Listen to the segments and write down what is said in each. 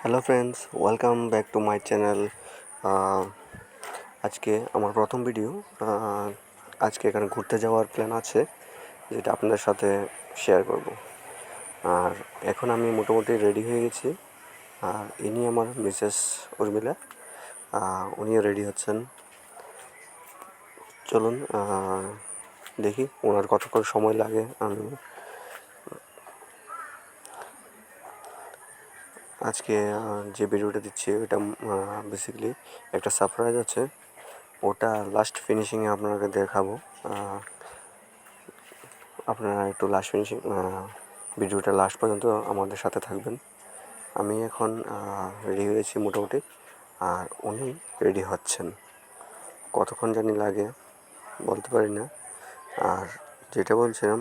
Hello friends, welcome back to my channel. আজকে আমার প্রথম ভিডিও। আজকে এখানে ঘুরতে যাওয়ার প্ল্যান আছে, যেটা আপনাদের সাথে শেয়ার করব। আর এখন আমি মোটামুটি রেডি হয়ে গেছি। আর ইনি আমার মিসেস উর্মিলা, উনিও রেডি হচ্ছেন। চলুন দেখি ওনার কতক্ষণ সময় লাগে। আমি আজকে যে ভিডিওটা দিচ্ছি ওটা বেসিক্যালি একটা সারপ্রাইজ আছে, ওটা লাস্ট ফিনিশিংয়ে আপনাকে দেখাবো। আপনারা একটু লাস্ট ফিনিশিং ভিডিওটা লাস্ট পর্যন্ত আমাদের সাথে থাকবেন। আমি এখন রেডি হয়েছি মোটামুটি, আর উনি রেডি হচ্ছেন। কতক্ষণ জানি লাগে বলতে পারি না। আর যেটা বলছিলাম,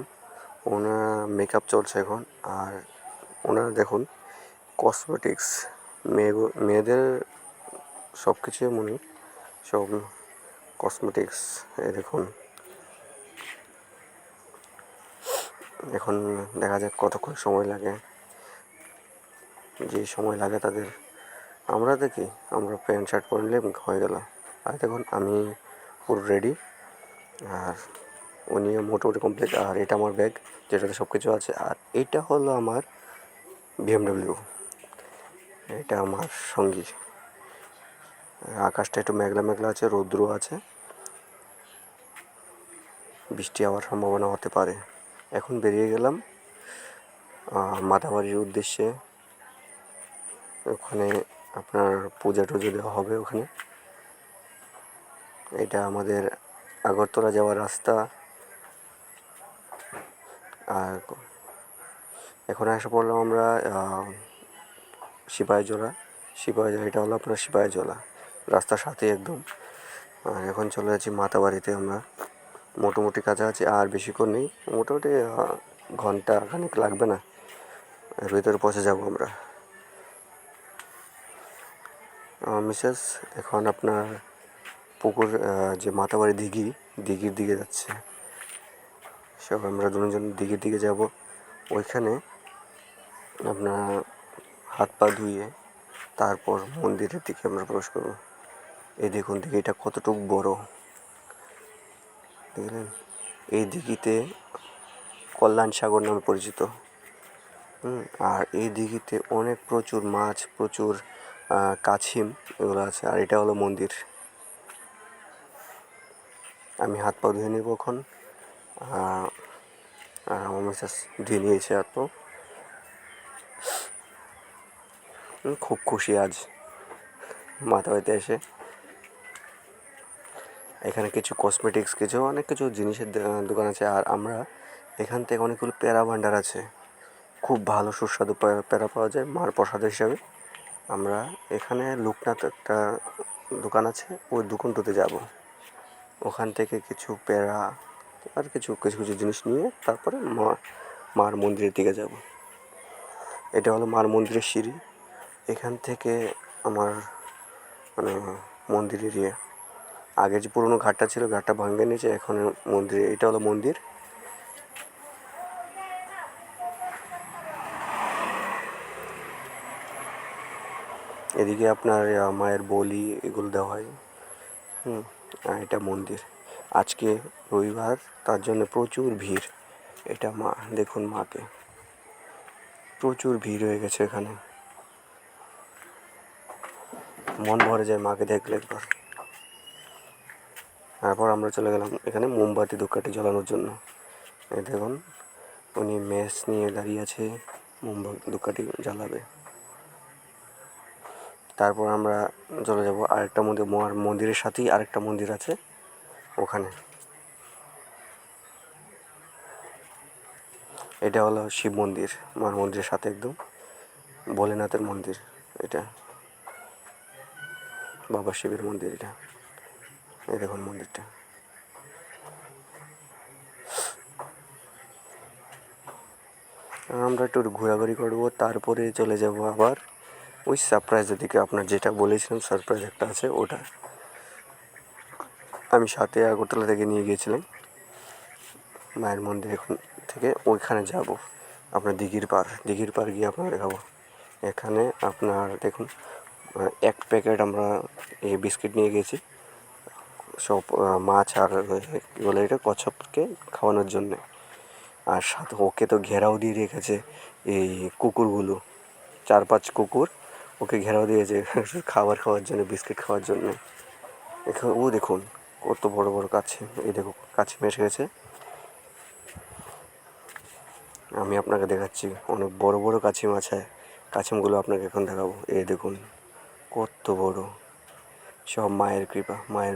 ওনার মেকআপ চলছে এখন। আর ওনারা দেখুন কসমেটিক্স, মেয়েদের সব কিছু এমনই, সব কসমেটিক্স। এই দেখুন, এখন দেখা যাক কতক্ষণ সময় লাগে। যে সময় লাগে তাদের, আমরা দেখি আমরা প্যান্ট শার্ট পরলে হয়ে গেল। আর দেখুন আমি পুরো রেডি, আর উনিও মোটামুটি কমপ্লিট। আর এটা আমার ব্যাগ, যেটাতে সব কিছু আছে। আর এটা হলো আমার BMW, এটা আমার সঙ্গী। আকাশটা একটু মেঘলা মেঘলা আছে, রৌদ্র আছে, বৃষ্টি হওয়ার সম্ভাবনা হতে পারে। এখন বেরিয়ে গেলাম মাতাবাড়ির উদ্দেশ্যে। ওখানে আপনার পূজা টুজো দেওয়া হবে ওখানে। এটা আমাদের আগরতলা যাওয়ার রাস্তা। আর এখন এসে পড়লাম আমরা সিপাহীজলা। এটা হলো আপনার সিপাহীজলা, রাস্তার সাথে একদম। আর এখন চলে যাচ্ছি মাতাবাড়িতে আমরা। মোটামুটি কাছাকাছি, আর বেশিক্ষণ নেই, মোটামুটি ঘন্টা খানিক লাগবে না, এর ভিতরে পৌঁছে যাবো আমরা। মিসেস এখন আপনার পুকুর, যে মাতাবাড়ি দিঘির দিকে যাচ্ছে। সব আমরা দুজন দিঘির দিকে যাব। ওইখানে আপনার হাত পা ধুয়ে তারপর মন্দিরের দিকে আমরা প্রবেশ করব। এই দেখুন দিঘিটা কতটুকু বড়, দেখলেন? এই দিঘিতে কল্যাণ সাগর নামে পরিচিত। আর এই দিঘিতে প্রচুর মাছ, প্রচুর কাছিম এগুলো আছে। আর এটা হলো মন্দির। আমি হাত পা ধুয়ে নেব এখন। আর আমার মিসেস ধুয়ে নিয়েছে হাত পা। খুব খুশি আজ মাতাবাড়িতে এসে। এখানে কিছু কসমেটিক্স, অনেক কিছু জিনিসের দোকান আছে। আর আমরা এখান থেকে অনেকগুলো প্যারা ভাণ্ডার আছে, খুব ভালো সুস্বাদু প্যারা পাওয়া যায় মার প্রসাদ হিসাবে। আমরা এখানে লোকনাথ একটা দোকান আছে, ওই দোকানটাতে যাব। ওখান থেকে কিছু প্যারা আর কিছু জিনিস নিয়ে তারপরে মার মন্দিরের দিকে যাব। এটা হলো মার মন্দিরের সিঁড়ি। এখান থেকে আমার মন্দিরের আগে যে পুরনো ঘাটটা ছিল, ঘাটটা ভাঙে নিয়েছে, এখন মন্দির। এটা হলো মন্দির। এদিকে আপনার মায়ের বলি এগুলো দেওয়া হয়। আর এটা মন্দির। আজকে রবিবার, তার জন্য প্রচুর ভিড়। এটা মা, দেখুন মাকে, প্রচুর ভিড় হয়ে গেছে এখানে। মন ভরে যায় মাকে দেখলে একবার। তারপর আমরা চলে গেলাম এখানে মোমবাতি ধূপকাঠি জ্বালানোর জন্য। এই দেখুন উনি মেস নিয়ে দাঁড়িয়ে আছে, ধূপকাঠি জ্বালাবে। তারপর আমরা চলে যাব আরেকটা মন্দিরের সাথেই আরেকটা মন্দির আছে ওখানে। এটা হলো শিব মন্দির, মার মন্দিরের সাথে একদম ভোলেনাথের মন্দির। এটা বাবা শিবের মন্দির। এটা এই দেখুন মন্দিরটা। আমরা একটু ঘোরাঘুরি করবো, তারপরে চলে যাব আবার ওই সারপ্রাইজের দিকে। আপনার যেটা বলেছিলাম সারপ্রাইজ একটা আছে, ওটা আমি সাথে আগরতলা থেকে নিয়ে গিয়েছিলাম মায়ের মন্দির। এখন থেকে ওইখানে যাব, আপনার দিঘির পার গিয়ে আপনার দেখাবো। এখানে আপনার দেখুন 1 প্যাকেট আমরা এই বিস্কিট নিয়ে গেছি সব মাছ আর কী বলে এটা কচ্ছপকে খাওয়ানোর জন্যে। আর সাথে ওকে তো ঘেরাও দিয়ে রেখেছে এই কুকুরগুলো, 4-5 কুকুর ওকে ঘেরাও দিয়েছে খাবার খাওয়ার জন্য, বিস্কিট খাওয়ার জন্য। এখানে ও দেখুন কত বড় বড় কাছিম, এই দেখুন কাছিম এসে গেছে। আমি আপনাকে দেখাচ্ছি অনেক বড় বড় কাছিম আছে, কাছিমগুলো আপনাকে এখন দেখাবো। এই দেখুন কত বড়, সব মায়ের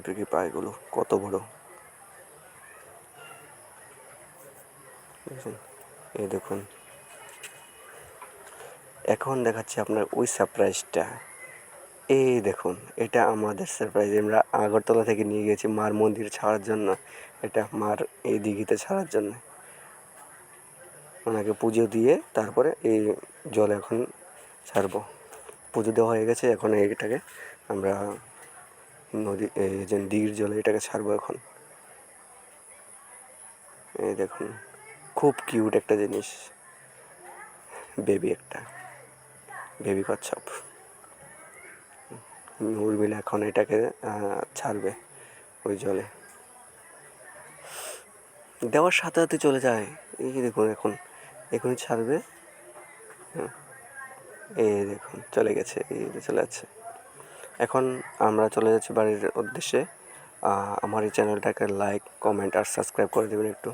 কৃপা এগুলো কত বড় দেখুন। এই দেখুন এখন দেখাচ্ছি আপনার ওই সারপ্রাইজটা। এই দেখুন এটা আমাদের সারপ্রাইজ, আমরা আগরতলা থেকে নিয়ে গেছি মার মন্দির ছাড়ার জন্য, এটা মার এই দিঘিতে ছাড়ার জন্য। ওনাকে পুজো দিয়ে তারপরে এই জল এখন ছাড়বো। পুজো দেওয়া হয়ে গেছে, এখন এইটাকে আমরা নদী এই যে দিঘির জলে এটাকে ছাড়বো এখন। এই দেখুন খুব কিউট একটা জিনিস, একটা বেবি কচ্ছপ। উর্মিলা এখন এটাকে ছাড়বে ওই জলে, দেওয়ার সাথে সাথে চলে যায়। এই দেখুন এখনই ছাড়বে। এই দেখুন চলে গেছে, এই চলে যাচ্ছে। এখন আমরা চলে যাচ্ছি বাড়ির উদ্দেশ্যে। আমার এই চ্যানেলটাকে লাইক, কমেন্ট আর সাবস্ক্রাইব করে দেবেন একটু।